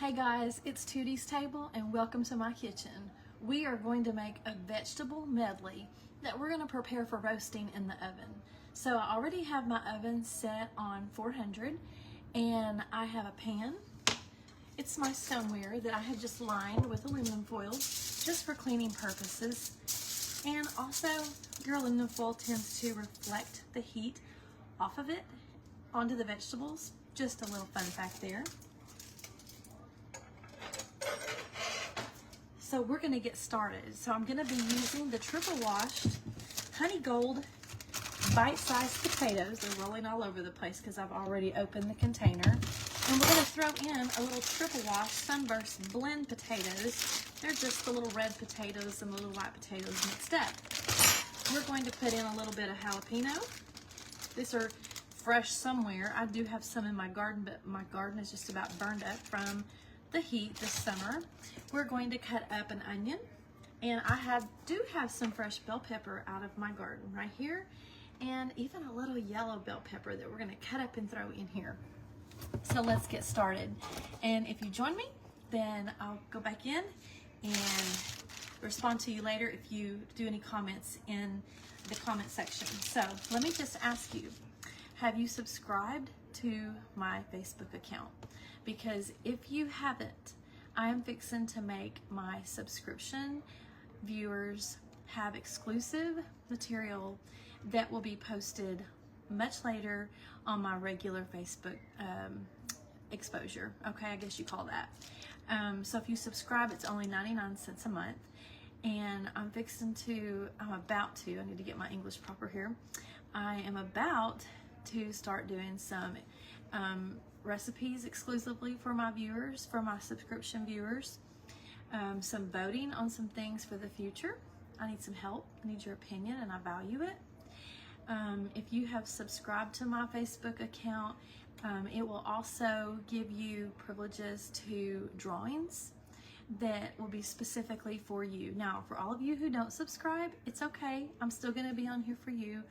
Hey guys, it's Tootie's Table and welcome to my kitchen. We are going to make a vegetable medley that we're going to prepare for roasting in the oven. So I already have my oven set on 400 and I have a pan. It's my stoneware that I have just lined with aluminum foil just for cleaning purposes. And also your aluminum foil tends to reflect the heat off of it onto the vegetables. Just a little fun fact there. So we're going to get started. So I'm going to be using the triple washed honey gold bite-sized potatoes. They're rolling all over the place because I've already opened the container. And we're going to throw in a little triple wash sunburst blend potatoes. They're just the little red potatoes and the little white potatoes mixed up. We're going to put in a little bit of jalapeno. These are fresh somewhere. I do have some in my garden, but my garden is just about burned up from the heat this summer. We're going to cut up an onion, and I do have some fresh bell pepper out of my garden right here, and even a little yellow bell pepper that we're going to cut up and throw in here. So let's get started. And if you join me, then I'll go back in and respond to you later if you do any comments in the comment section. So let me just ask you, have you subscribed to my Facebook account? Because if you haven't, I am fixing to make my subscription viewers have exclusive material that will be posted much later on my regular Facebook exposure. Okay, I guess you call that. So if you subscribe, it's only 99 cents a month. And I'm about to, I need to get my English proper here. I am about to start doing some recipes exclusively for my viewers, for my subscription viewers. Some voting on some things for the future. I need some help. I need your opinion and I value it. If you have subscribed to my Facebook account, it will also give you privileges to drawings that will be specifically for you. Now, for all of you who don't subscribe, it's okay. I'm still going to be on here for you,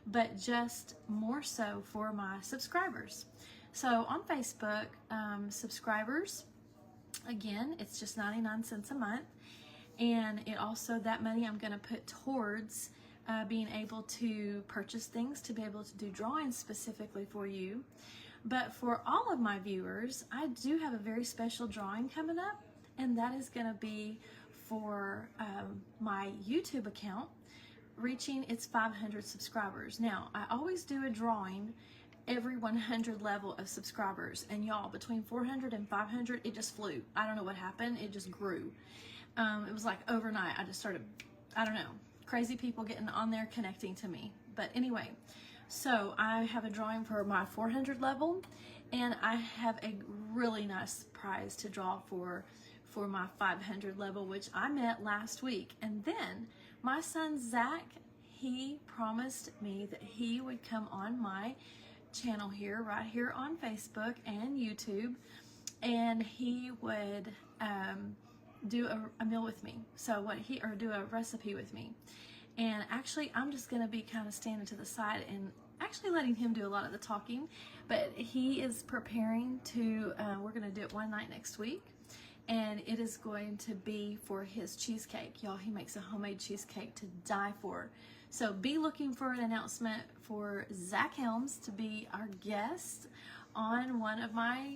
but just more so for my subscribers. So on Facebook, subscribers, again, it's just 99 cents a month. And it also, that money I'm going to put towards being able to purchase things, to be able to do drawings specifically for you. But for all of my viewers, I do have a very special drawing coming up, and that is going to be for my YouTube account reaching its 500 subscribers. Now, I always do a drawing every 100 level of subscribers, and y'all, between 400 and 500, it just flew. I don't know what happened. It just grew. It was like overnight. I just started, I don't know, crazy people getting on there connecting to me. But anyway, so I have a drawing for my 400 level, and I have a really nice prize to draw for my 500 level, which I met last week. And then my son Zach, he promised me that he would come on my channel here, right here on Facebook and YouTube, and he would do a meal with me. So do a recipe with me. And actually, I'm just gonna be kind of standing to the side and actually letting him do a lot of the talking, but he is preparing to, we're gonna do it one night next week, and it is going to be for his cheesecake. Y'all, he makes a homemade cheesecake to die for. So be looking for an announcement for Zach Helms to be our guest on one of my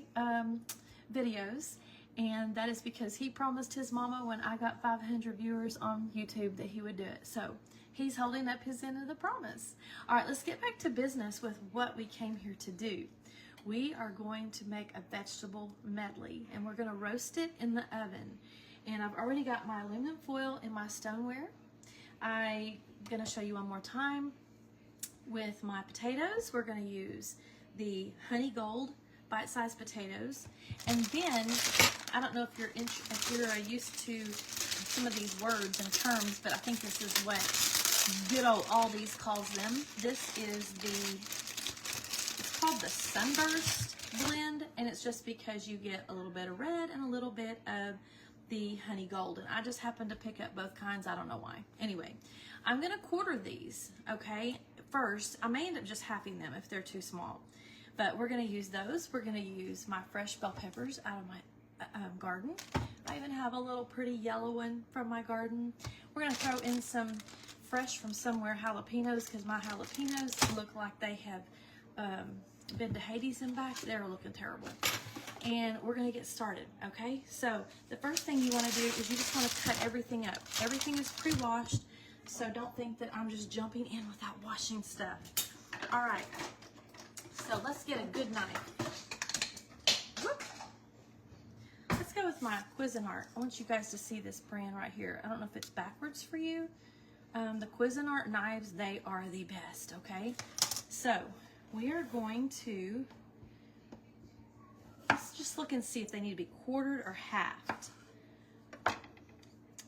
videos. And that is because he promised his mama when I got 500 viewers on YouTube that he would do it. So he's holding up his end of the promise. All right, let's get back to business with what we came here to do. We are going to make a vegetable medley, and we're going to roast it in the oven. And I've already got my aluminum foil in my stoneware. I'm going to show you one more time with my potatoes. We're going to use the honey gold bite-sized potatoes. And then, I don't know if you're used to some of these words and terms, but I think this is what good old Aldi's calls them. This is it's called the sunburst blend, and it's just because you get a little bit of red and a little bit of the honey gold, and I just happened to pick up both kinds. I don't know why. Anyway, I'm gonna quarter these, okay? First, I may end up just halving them if they're too small, but we're gonna use those. We're gonna use my fresh bell peppers out of my garden. I even have a little pretty yellow one from my garden. We're gonna throw in some fresh from somewhere jalapenos, because my jalapenos look like they have been to Hades and back. They're looking terrible. And we're gonna get started, okay? So the first thing you wanna do is you just wanna cut everything up. Everything is pre-washed, so don't think that I'm just jumping in without washing stuff. All right, so let's get a good knife. Whoop. Let's go with my Cuisinart. I want you guys to see this brand right here. I don't know if it's backwards for you. The Cuisinart knives, they are the best, okay? So we are going to, let's just look and see if they need to be quartered or halved.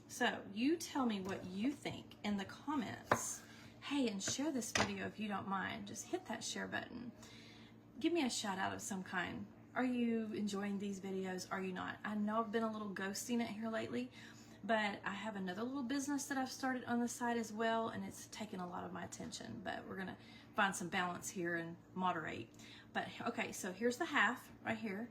So you tell me what you think in the comments. Hey, and share this video if you don't mind. Just hit that share button. Give me a shout out of some kind. Are you enjoying these videos? Are you not? I know I've been a little ghosting it here lately, but I have another little business that I've started on the side as well, and it's taken a lot of my attention, but we're gonna find some balance here and moderate. But okay, so here's the half right here,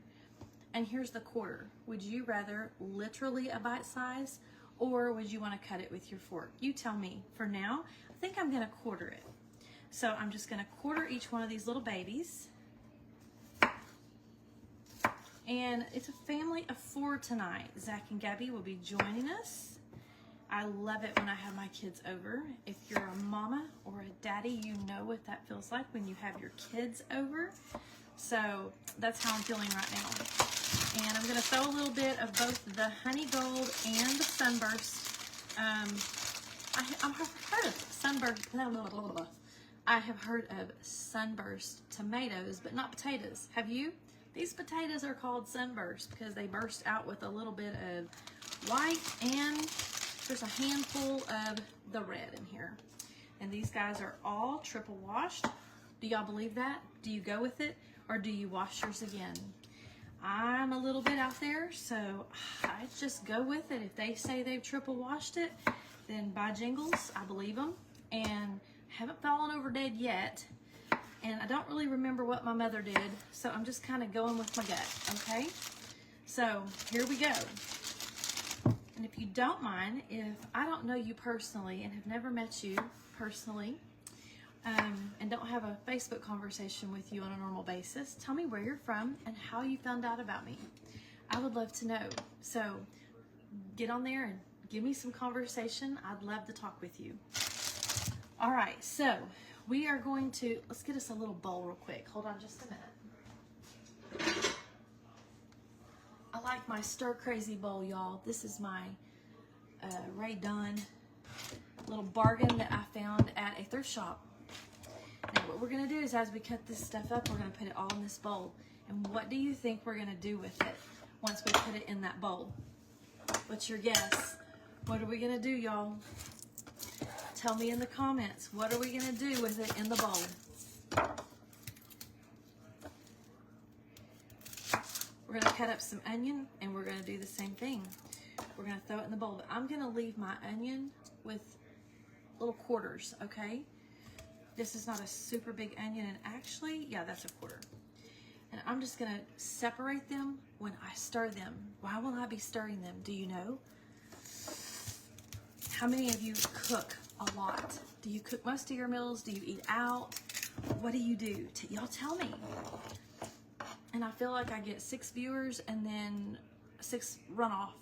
and here's the quarter. Would you rather literally a bite size, or would you wanna cut it with your fork? You tell me. For now, I think I'm gonna quarter it. So I'm just gonna quarter each one of these little babies. And it's a family of 4 tonight. Zach and Gabby will be joining us. I love it when I have my kids over. If you're a mama or a daddy, you know what that feels like when you have your kids over. So that's how I'm feeling right now. And I'm gonna throw a little bit of both the honey gold and the sunburst. I've heard of sunburst, I have heard of sunburst tomatoes, but not potatoes. Have you? These potatoes are called sunburst because they burst out with a little bit of white, and there's a handful of the red in here. And these guys are all triple washed. Do y'all believe that? Do you go with it, or do you wash yours again? I'm a little bit out there, so I just go with it. If they say they've triple washed it, then by jingles, I believe them, and haven't fallen over dead yet. And I don't really remember what my mother did, so I'm just kind of going with my gut, okay? So here we go. And if you don't mind, if I don't know you personally and have never met you personally, and don't have a Facebook conversation with you on a normal basis, tell me where you're from and how you found out about me. I would love to know. So get on there and give me some conversation. I'd love to talk with you. All right, so we are going to, let's get us a little bowl real quick. Hold on just a minute. I like my stir crazy bowl, y'all. This is my Ray Dunn little bargain that I found at a thrift shop. Now what we're gonna do is, as we cut this stuff up, we're gonna put it all in this bowl. And what do you think we're gonna do with it once we put it in that bowl? What's your guess? What are we gonna do, y'all? Tell me in the comments, what are we gonna do with it in the bowl? We're gonna cut up some onion, and we're gonna do the same thing. We're gonna throw it in the bowl, but I'm gonna leave my onion with little quarters, okay? This is not a super big onion, and actually, yeah, that's a quarter. And I'm just gonna separate them when I stir them. Why will I be stirring them? Do you know? How many of you cook a lot? Do you cook most of your meals? Do you eat out? What do you do? Y'all tell me. And I feel like I get 6 viewers and then 6 run off.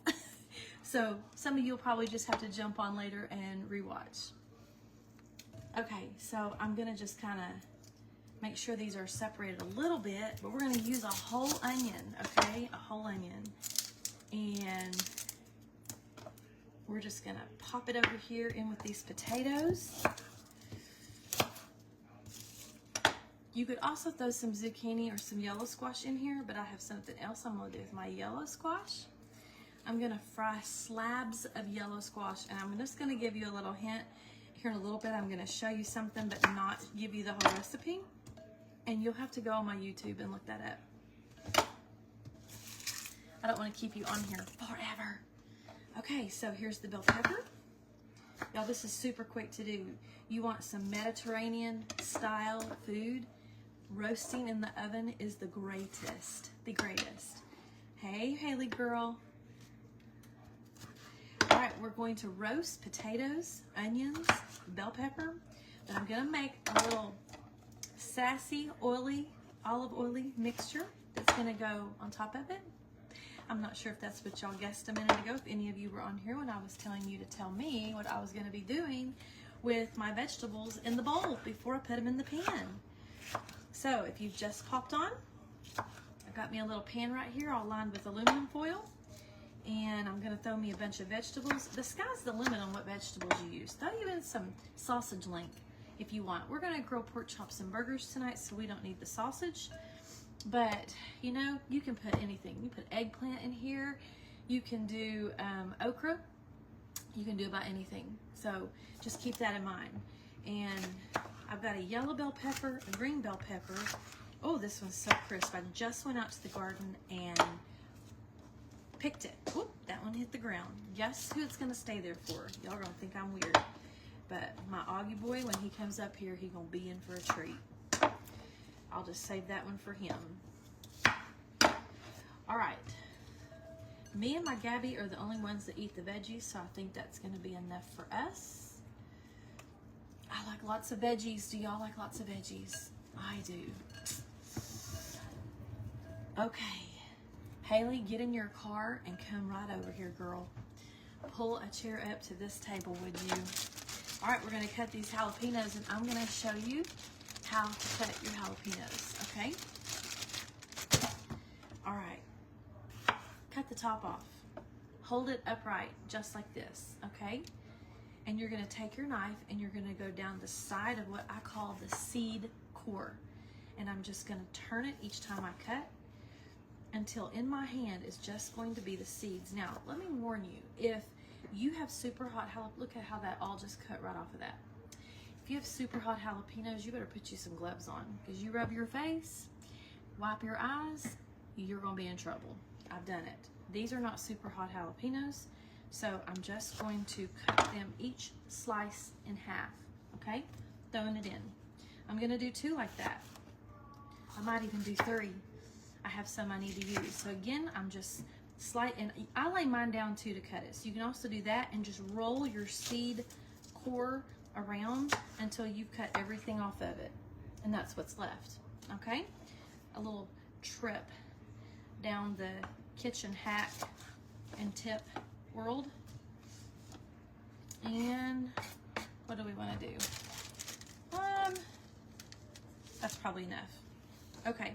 So some of you will probably just have to jump on later and rewatch. Okay, so I'm gonna just kind of make sure these are separated a little bit, but we're gonna use a whole onion, okay? A whole onion. And we're just gonna pop it over here in with these potatoes. You could also throw some zucchini or some yellow squash in here, but I have something else I'm gonna do with my yellow squash. I'm gonna fry slabs of yellow squash, and I'm just gonna give you a little hint. Here in a little bit, I'm gonna show you something, but not give you the whole recipe. And you'll have to go on my YouTube and look that up. I don't wanna keep you on here forever. Okay, so here's the bell pepper. Y'all, this is super quick to do. You want some Mediterranean style food? Roasting in the oven is the greatest, Hey, Haley girl. All right, we're going to roast potatoes, onions, bell pepper. Then I'm gonna make a little sassy, oily, olive oily mixture that's gonna go on top of it. I'm not sure if that's what y'all guessed a minute ago, if any of you were on here when I was telling you to tell me what I was gonna be doing with my vegetables in the bowl before I put them in the pan. So if you've just popped on, I've got me a little pan right here all lined with aluminum foil, and I'm gonna throw me a bunch of vegetables. The sky's the limit on what vegetables you use. Throw you in some sausage link if you want. We're gonna grill pork chops and burgers tonight, so we don't need the sausage. But you know, you can put anything. You put eggplant in here. You can do okra. You can do about anything. So just keep that in mind. And I've got a yellow bell pepper, a green bell pepper. Oh, this one's so crisp. I just went out to the garden and picked it. Whoop, that one hit the ground. Guess who it's gonna stay there for? Y'all gonna think I'm weird. But my Augie boy, when he comes up here, he gonna be in for a treat. I'll just save that one for him. All right. Me and my Gabby are the only ones that eat the veggies, so I think that's gonna be enough for us. I like lots of veggies. Do y'all like lots of veggies? I do. Okay. Haley, get in your car and come right over here, girl. Pull a chair up to this table, would you? All right, we're gonna cut these jalapenos, and I'm gonna show you how to cut your jalapenos, okay? All right, cut the top off. Hold it upright, just like this, okay? And you're gonna take your knife and you're gonna go down the side of what I call the seed core. And I'm just gonna turn it each time I cut until in my hand is just going to be the seeds. Now, let me warn you, if you have super hot jalapenos, look at how that all just cut right off of that. If you have super hot jalapenos, you better put you some gloves on, because you rub your face, wipe your eyes, you're gonna be in trouble. I've done it. These are not super hot jalapenos, so I'm just going to cut them each slice in half, okay? Throwing it in. I'm gonna do 2 like that. I might even do 3. I have some I need to use. So again, I'm just and I lay mine down too to cut it. So you can also do that and just roll your seed core around until you've cut everything off of it. And that's what's left, okay? A little trip down the kitchen hack and tip world. And what do we want to do? That's probably enough. Okay,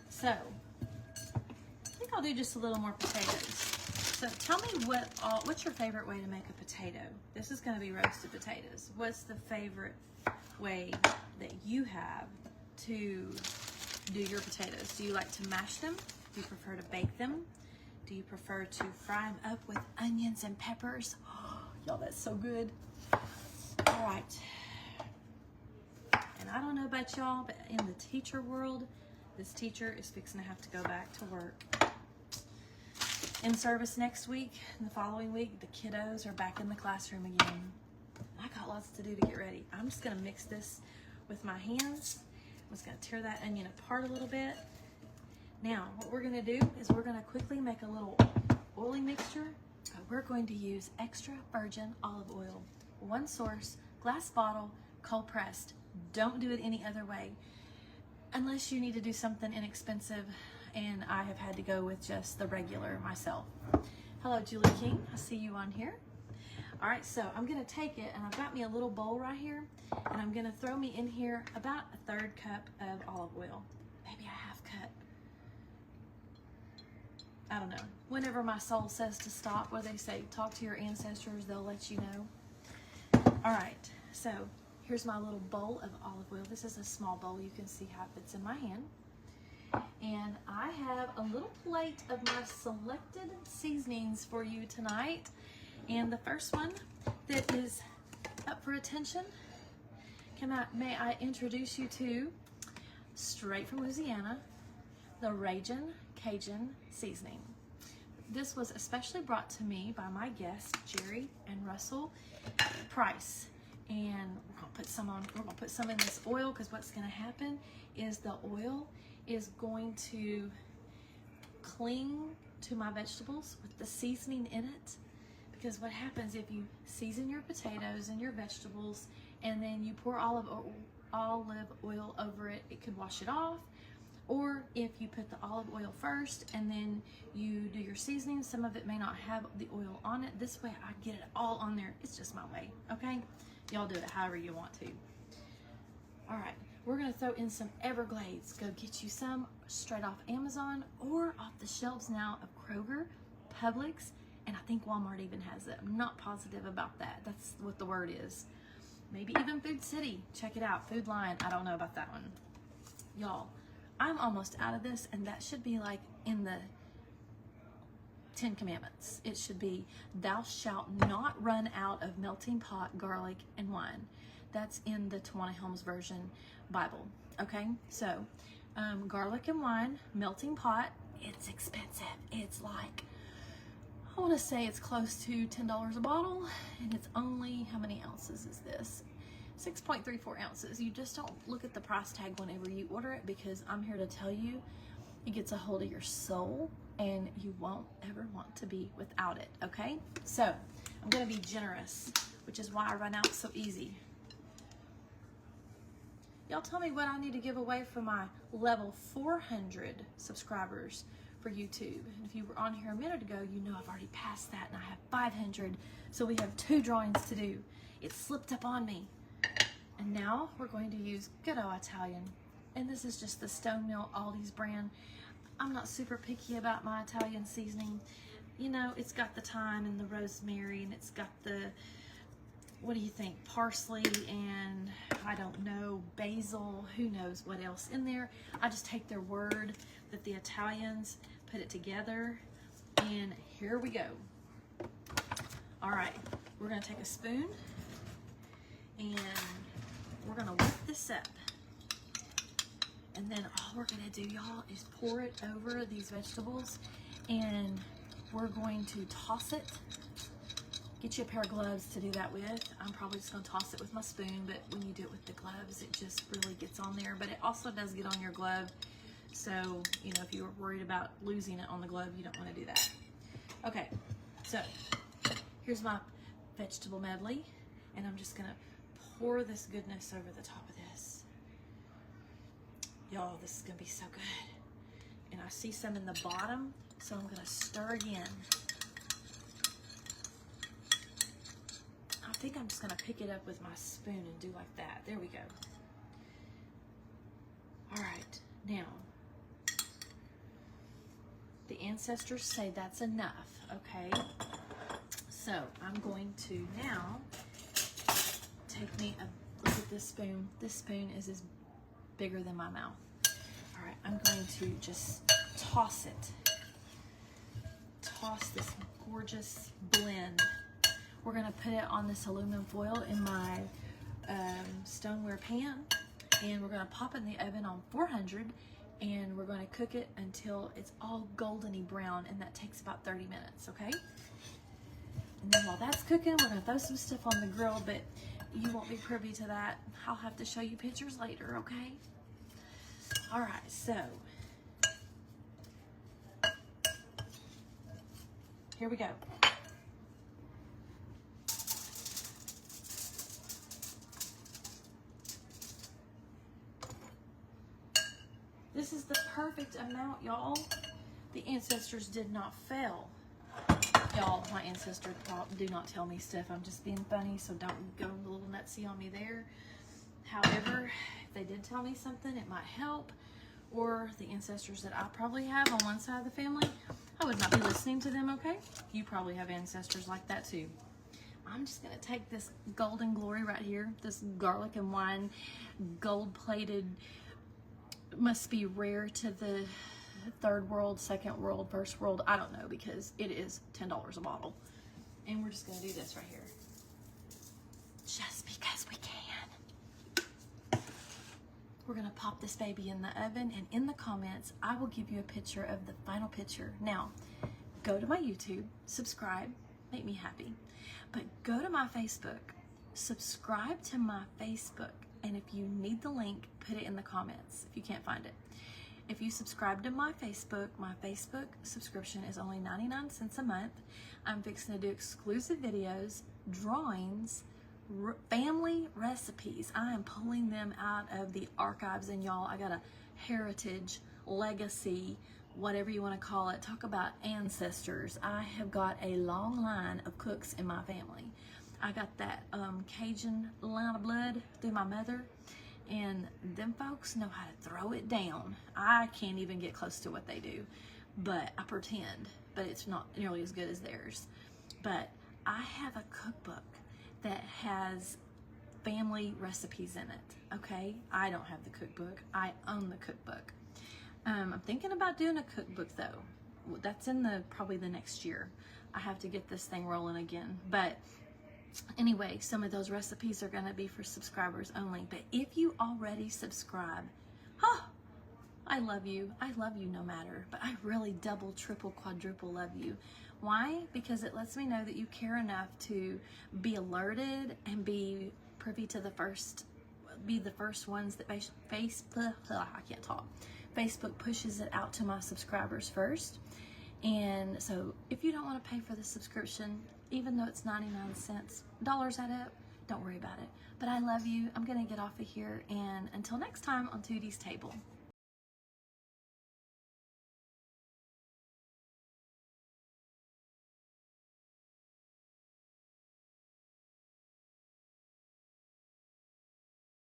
so I think I'll do just a little more potatoes. So tell me what's your favorite way to make a potato? This is going to be roasted potatoes. What's the favorite way that you have to do your potatoes? Do you like to mash them? Do you prefer to bake them? Do you prefer to fry them up with onions and peppers? Oh, y'all, that's so good. All right. And I don't know about y'all, but in the teacher world, this teacher is fixing to have to go back to work. In service next week, and the following week, the kiddos are back in the classroom again. I got lots to do to get ready. I'm just gonna mix this with my hands. I'm just gonna tear that onion apart a little bit. Now, what we're gonna do is we're gonna quickly make a little oily mixture. We're going to use extra virgin olive oil, 1 source, glass bottle, cold pressed. Don't do it any other way, unless you need to do something inexpensive, and I have had to go with just the regular myself. Hello, Julie King, I see you on here. All right, so I'm gonna take it, and I've got me a little bowl right here, and I'm gonna throw me in here about a 1/3 cup of olive oil, maybe a 1/2 cup. I don't know. Whenever my soul says to stop, where they say, talk to your ancestors, they'll let you know. All right, so here's my little bowl of olive oil. This is a small bowl. You can see how it fits in my hand. And I have a little plate of my selected seasonings for you tonight. And the first one that is up for attention, may I introduce you to, straight from Louisiana, the Ragin Cajun seasoning. This was especially brought to me by my guests, Jerry and Russell Price. And we're gonna put some in this oil, because what's gonna happen is the oil is going to cling to my vegetables with the seasoning in it. Because what happens if you season your potatoes and your vegetables and then you pour olive oil over it, it could wash it off. Or if you put the olive oil first and then you do your seasoning, some of it may not have the oil on it. This way I get it all on there. It's just my way, okay? Y'all do it however you want to. All right, we're gonna throw in some Everglades. Go get you some straight off Amazon or off the shelves now of Kroger, Publix, and I think Walmart even has it. I'm not positive about that. That's what the word is. Maybe even Food City. Check it out. Food Line. I don't know about that one. Y'all, I'm almost out of this, and that should be like in the 10 Commandments. It should be, thou shalt not run out of melting pot, garlic, and wine. That's in the Tawana Helms Version Bible. Okay, so garlic and wine, melting pot, it's expensive. It's like, I want to say it's close to $10 a bottle, and it's only, how many ounces is this? 6.34 ounces. You just don't look at the price tag whenever you order it, because I'm here to tell you, it gets a hold of your soul and you won't ever want to be without it, okay? So I'm gonna be generous, which is why I run out so easy. Y'all tell me what I need to give away for my level 400 subscribers for YouTube. And if you were on here a minute ago, you know I've already passed that and I have 500. So we have 2 drawings to do. It slipped up on me. And now we're going to use good old Italian. And this is just the Stone Mill Aldi's brand. I'm not super picky about my Italian seasoning. You know, it's got the thyme and the rosemary, and it's got the, what do you think, parsley and I don't know, basil, who knows what else in there. I just take their word that the Italians put it together, and here we go. All right, we're gonna take a spoon and we're gonna whip this up. And then all we're gonna do, y'all, is pour it over these vegetables, and we're going to toss it. Get you a pair of gloves to do that with. I'm probably just gonna toss it with my spoon, but when you do it with the gloves, it just really gets on there. But it also does get on your glove. So, you know, if you were worried about losing it on the glove, you don't wanna do that. Okay, so here's my vegetable medley, and I'm just gonna pour this goodness over the top of this. Y'all, this is gonna be so good. And I see some in the bottom, so I'm gonna stir again. I think I'm just gonna pick it up with my spoon and do like that. There we go. All right, now, the ancestors say that's enough, okay? So I'm going to now take me a, look at this spoon. This spoon is as bigger than my mouth. All right, I'm going to just toss it. Toss this gorgeous blend. We're gonna put it on this aluminum foil in my stoneware pan, and we're gonna pop it in the oven on 400, and we're gonna cook it until it's all goldeny brown, and that takes about 30 minutes, okay? And then while that's cooking, we're gonna throw some stuff on the grill, but you won't be privy to that. I'll have to show you pictures later, okay? All right, so here we go. This is the perfect amount, y'all. The ancestors did not fail. Y'all, my ancestors do not tell me stuff. I'm just being funny, so don't go a little nutsy on me there. However, if they did tell me something, it might help. Or the ancestors that I probably have on one side of the family, I would not be listening to them, okay? You probably have ancestors like that too. I'm just gonna take this golden glory right here, this garlic and wine, gold-plated, must be rare to the third world, second world, first world, I don't know, because it is $10 a bottle. And we're just gonna do this right here. Just because we can. We're gonna pop this baby in the oven, and in the comments, I will give you a picture of the final picture. Now, go to my YouTube, subscribe, make me happy. But go to my Facebook, subscribe to my Facebook, and if you need the link, put it in the comments if you can't find it. If you subscribe to my Facebook subscription is only 99 cents a month. I'm fixing to do exclusive videos, drawings, family recipes. I am pulling them out of the archives, and y'all, I got a heritage, legacy, whatever you want to call it. Talk about ancestors. I have got a long line of cooks in my family. I got that Cajun line of blood through my mother, and them folks know how to throw it down. I can't even get close to what they do, but I pretend, but it's not nearly as good as theirs. But I have a cookbook that has family recipes in it, okay? I don't have the cookbook. I own the cookbook. I'm thinking about doing a cookbook though. That's in probably the next year. I have to get this thing rolling again. But anyway, some of those recipes are gonna be for subscribers only. But if you already subscribe, I love you. I love you no matter. But I really double, triple, quadruple love you. Why? Because it lets me know that you care enough to be alerted and be privy to the first ones that Facebook pushes it out to my subscribers first. And so if you don't want to pay for the subscription, even though it's 99 cents, dollars add up, don't worry about it. But I love you. I'm going to get off of here, and until next time on Tootie's Table.